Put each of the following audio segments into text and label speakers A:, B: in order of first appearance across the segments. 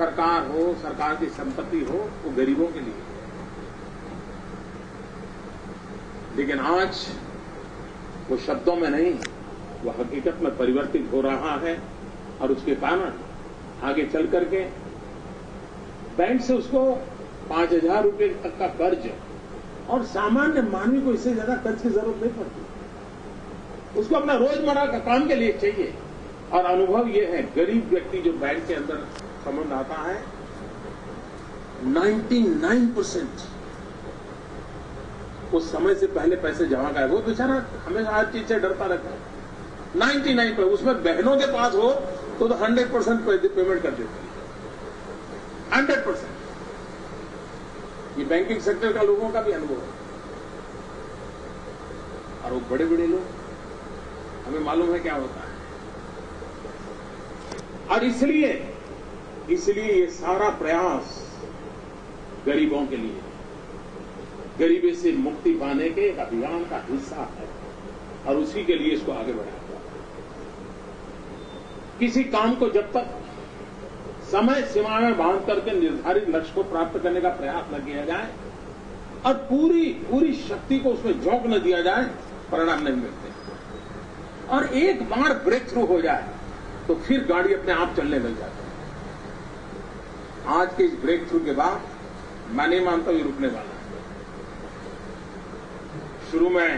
A: सरकार हो, सरकार की संपत्ति हो, वो गरीबों के लिए। लेकिन आज वो शब्दों में नहीं, वो हकीकत में परिवर्तित हो रहा है और उसके कारण आगे चल करके बैंक से उसको 5,000 रुपये तक का कर्ज, और सामान्य मानवी को इससे ज्यादा कर्ज की जरूरत नहीं पड़ती। उसको अपना रोजमर्रा का काम के लिए चाहिए। और अनुभव यह है, गरीब व्यक्ति जो बैंक के अंदर संबंध आता है, 99% उस समय से पहले पैसे जमा कराए। वो बेचारा हमेशा हर चीज से डरता रहता है। 99% उसमें बहनों के पास हो तो 100% पेमेंट कर देते हैं। 100%। ये बैंकिंग सेक्टर का लोगों का भी अनुभव है। और वो बड़े बड़े लोग, हमें मालूम है क्या होता है। और इसलिए ये सारा प्रयास गरीबों के लिए, गरीबी से मुक्ति पाने के एक अभियान का हिस्सा है और उसी के लिए इसको आगे बढ़ाया जाता है। किसी काम को जब तक समय सीमा में बांध करके निर्धारित लक्ष्य को प्राप्त करने का प्रयास न किया जाए और पूरी शक्ति को उसमें झोंक न दिया जाए, परिणाम नहीं मिलते। और एक बार ब्रेक थ्रू हो जाए तो फिर गाड़ी अपने आप चलने लग जाती है। आज के इस ब्रेक थ्रू के बाद मैं नहीं मानता ये रुकने वाला है। शुरू में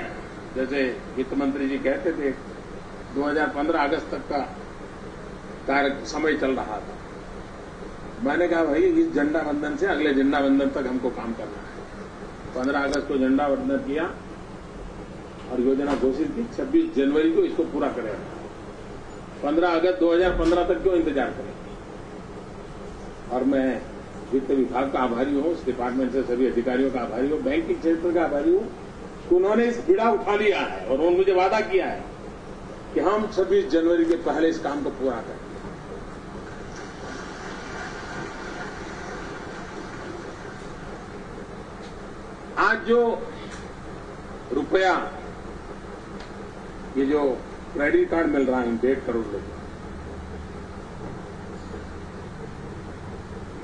A: जैसे वित्त मंत्री जी कहते थे 2015 अगस्त तक का कार्य समय चल रहा था। मैंने कहा भाई इस झंडा वंदन से अगले झंडा वंदन तक हमको काम करना है। 15 अगस्त को झंडा वंदन किया और योजना घोषित की, 26 जनवरी को इसको पूरा करेगा। 15 अगस्त 2015 तक क्यों इंतजार करें। और मैं वित्त विभाग का आभारी हूं, उस डिपार्टमेंट से सभी अधिकारियों का आभारी हूं, बैंकिंग क्षेत्र का आभारी हूं। उन्होंने इस बीड़ा उठा लिया है और उन्होंने मुझे वादा किया है कि हम 26 जनवरी के पहले इस काम को पूरा करें। आज जो रुपया, ये जो क्रेडिट कार्ड मिल रहा है 1.5 करोड़ लोगों,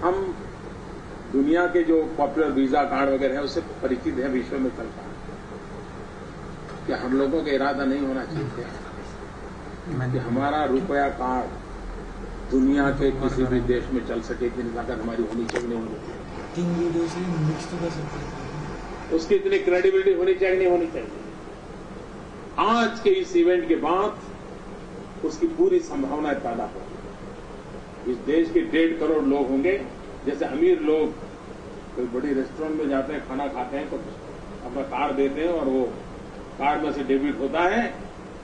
A: हम दुनिया के जो पॉपुलर वीजा कार्ड वगैरह है उससे परिचित है, विश्व में चलता है। क्या हम लोगों का इरादा नहीं होना चाहिए कि हमारा रुपया कार्ड दुनिया के किसी भी देश में चल सके कि ताकत हमारी होनी चाहिए, नहीं होनी चाहिए।
B: 3 वीडियो से मिक्स तो कर सकते हैं।
A: उसकी इतनी क्रेडिबिलिटी होनी चाहिए, नहीं होनी चाहिए। आज के इस इवेंट के बाद उसकी पूरी संभावनाएं पैदा होगी। इस देश के 1.5 करोड़ लोग होंगे। जैसे अमीर लोग कोई बड़ी रेस्टोरेंट में जाते हैं, खाना खाते हैं तो अपना कार्ड देते हैं और वो कार्ड में से डेबिट होता है।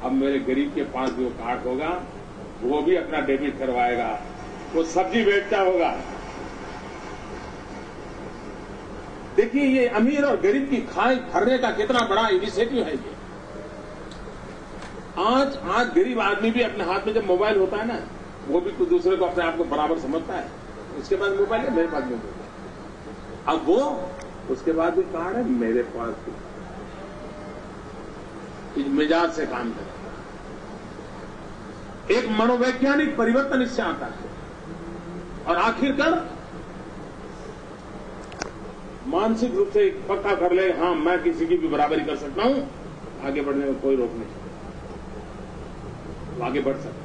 A: अब मेरे गरीब के पास भी वो कार्ड होगा, वो भी अपना डेबिट करवाएगा, वो सब्जी बेचता होगा। देखिए ये अमीर और गरीब की खाई भरने का कितना बड़ा इनिशिएटिव है ये। आज गरीब आदमी भी अपने हाथ में जब मोबाइल होता है ना, वो भी कुछ दूसरे को अपने आप को बराबर समझता है। उसके पास मोबाइल है, मेरे पास मोबाइल है। अब वो उसके बाद भी कार्ड है, मेरे पास भी। इस मिजाज से काम करें। एक मनोवैज्ञानिक परिवर्तन इससे आता है और आखिरकार मानसिक रूप से पक्का कर ले, हाँ मैं किसी की भी बराबरी कर सकता हूं, आगे बढ़ने में कोई रोक नहीं, आगे बढ़ सकते।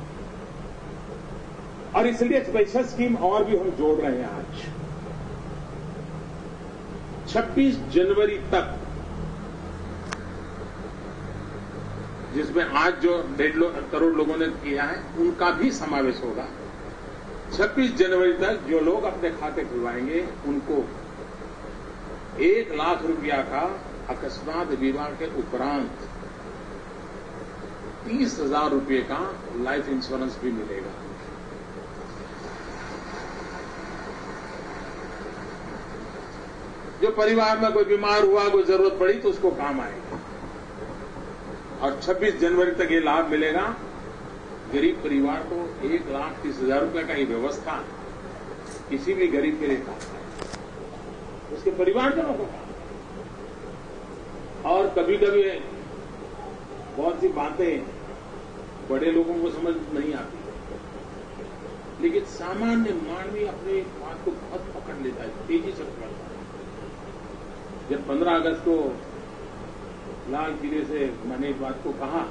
A: और इसलिए स्पेशल स्कीम और भी हम जोड़ रहे हैं। आज 26 जनवरी तक, जिसमें आज जो 1.5 करोड़ लोगों ने किया है उनका भी समावेश होगा। 26 जनवरी तक जो लोग अपने खाते खुलवाएंगे उनको 1 लाख रुपया का अकस्मात बीमा के उपरांत 30,000 रुपये का लाइफ इंश्योरेंस भी मिलेगा। जो परिवार में कोई बीमार हुआ, कोई जरूरत पड़ी तो उसको काम आएगा। और 26 जनवरी तक ये लाभ मिलेगा। गरीब परिवार को 1,30,000 रुपये का ये व्यवस्था किसी भी गरीब के लिए काम है, उसके परिवारजनों को काम। और कभी कभी बहुत सी बातें बड़े लोगों को समझ नहीं आती, लेकिन सामान्य मानवीय अपने बात को बहुत पकड़ लेता है, तेजी से पकड़ता है। जब 15 अगस्त को लाल किले से मैंने इस बात को कहा,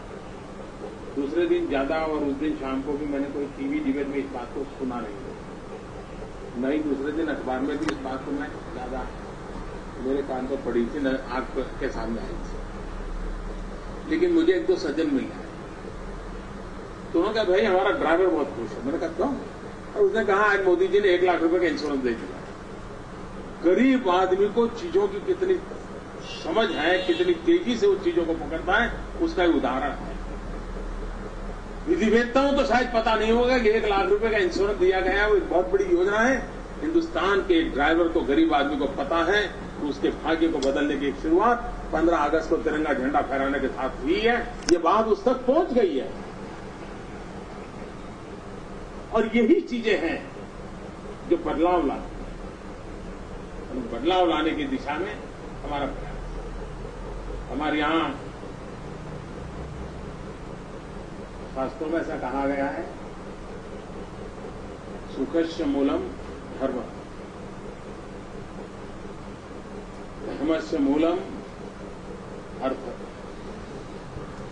A: दूसरे दिन ज्यादा और उस दिन शाम को भी मैंने कोई टीवी डिबेट में इस बात को सुना नहीं दूसरे दिन अखबार में भी इस बात को मैं ज्यादा मेरे कान पर पड़ी थी, न आंख के सामने आई थी। लेकिन मुझे एक दो सज्जन मिल गए, तो उन्होंने कहा भाई हमारा ड्राइवर बहुत खुश है। मैंने कहा क्यों? और उसने कहा आज मोदी जी ने 1 लाख रुपए का इंश्योरेंस दे दिया। गरीब आदमी को चीजों की कितनी समझ है, कितनी तेजी से उस चीजों को पकड़ता है, उसका एक उदाहरण है। विधिवेत्ताओं तो शायद पता नहीं होगा कि 1 लाख रुपए का इंश्योरेंस दिया गया है, वो एक बहुत बड़ी योजना है। हिन्दुस्तान के एक ड्राइवर को, गरीब आदमी को पता है, तो उसके भाग्य को बदलने की एक शुरुआत 15 अगस्त को तिरंगा झंडा फहराने के साथ हुई है। ये बात उस तक पहुंच गई है, और यही चीजें हैं जो बदलाव लाती हैं। बदलाव लाने की दिशा में हमारा प्रयास। हमारे यहां शास्त्रों में ऐसा कहा गया है, सुखस्य मूलम धर्म, धर्मस्य मूलम अर्थ,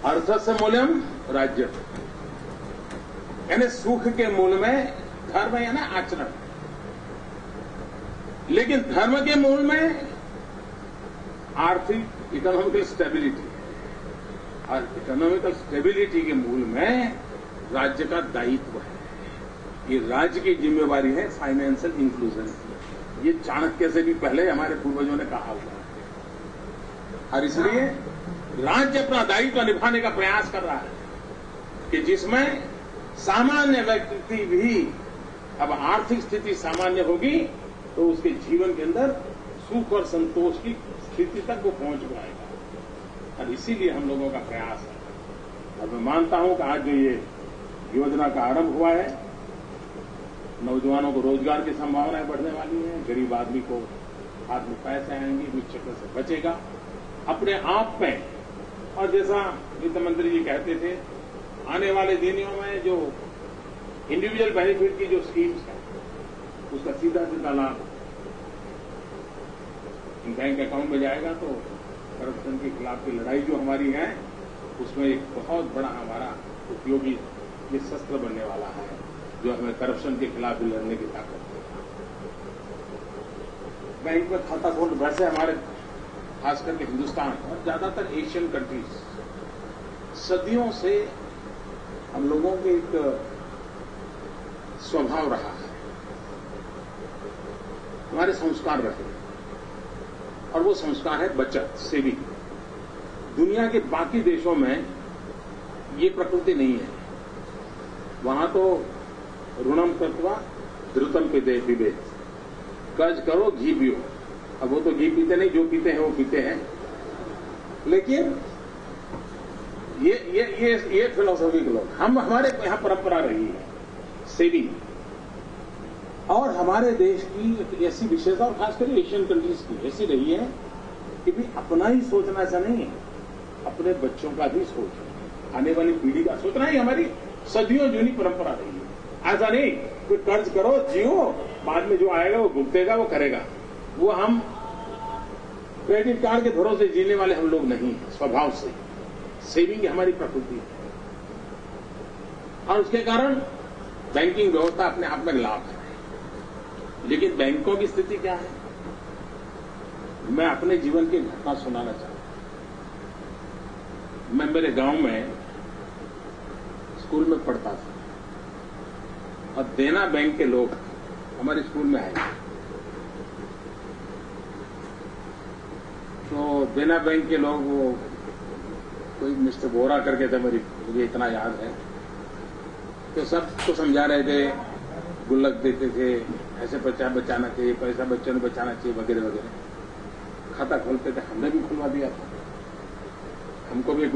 A: अर्थस्य मूलम राज्य। यानी सुख के मूल में धर्म यानी आचरण, लेकिन धर्म के मूल में आर्थिक इकोनॉमिकल स्टेबिलिटी, और इकोनॉमिकल स्टेबिलिटी के मूल में राज्य का दायित्व है। ये राज्य की जिम्मेवारी है फाइनेंशियल इंक्लूजन। ये चाणक्य से भी पहले हमारे पूर्वजों ने कहा हुआ है, और इसलिए राज्य अपना दायित्व निभाने का प्रयास कर रहा है कि जिसमें सामान्य व्यक्ति भी, अब आर्थिक स्थिति सामान्य होगी तो उसके जीवन के अंदर सुख और संतोष की स्थिति तक वो पहुंच पाएगा। और इसीलिए हम लोगों का प्रयास है। और मैं मानता हूं कि आज जो ये योजना का आरंभ हुआ है, नौजवानों को रोजगार की संभावनाएं बढ़ने वाली हैं, गरीब आदमी को हाथ में पैसे आएंगे, इस चक्कर से बचेगा अपने आप में। और जैसा वित्त मंत्री जी कहते थे, आने वाले दिनों में जो इंडिविजुअल बेनिफिट की जो स्कीम्स है, उसका सीधा सीधा लाभ बैंक अकाउंट में जाएगा। तो करप्शन के खिलाफ की लड़ाई जो हमारी है, उसमें एक बहुत बड़ा हमारा उपयोगी ये शस्त्र बनने वाला है, जो हमें करप्शन के खिलाफ भी लड़ने की ताकत देगा। बैंक में खाता खोल, वैसे हमारे खास करके हिंदुस्तान और ज्यादातर एशियन कंट्रीज, सदियों से हम लोगों के एक स्वभाव रहा है, हमारे संस्कार रहे, और वो संस्कार है बचत, सेविंग। दुनिया के बाकी देशों में ये प्रकृति नहीं है। वहां तो ऋणम कृत्वा धृतम पिबेत, कर्ज करो घी पियो। अब वो तो घी पीते नहीं, जो पीते हैं वो पीते हैं, लेकिन ये फिलोसॉफी के लोग, हमारे यहां परंपरा रही है सेविंग। और हमारे देश की एक ऐसी विशेषता, और खासकर एशियन कंट्रीज की ऐसी रही है कि भी अपना ही सोचना ऐसा नहीं है, अपने बच्चों का भी सोचना, आने वाली पीढ़ी का सोचना ही हमारी सदियों जूनी परंपरा रही है। ऐसा नहीं कि कर्ज करो जियो, बाद में जो आएगा वो भुगतेगा, वो करेगा। वो हम क्रेडिट कार्ड के भरोसे जीने वाले हम लोग नहीं हैं स्वभाव से। सेविंग हमारी प्रकृति है, और उसके कारण बैंकिंग व्यवस्था अपने आप में लाभ है। लेकिन बैंकों की स्थिति क्या है, मैं अपने जीवन की घटना सुनाना चाहता हूं। मैं मेरे गांव में स्कूल में पढ़ता था, और देना बैंक के लोग हमारे स्कूल में आए। तो देना बैंक के लोग, वो कोई मिस्टर बोरा करके थे, मुझे इतना याद है, तो सबको समझा रहे थे, गुल्लक देते थे, ऐसे बच्चा बचाना चाहिए, पैसा बच्चों ने बचाना चाहिए, वगैरह वगैरह। खाता खोलते थे, हमने भी खुलवा दिया था, हमको भी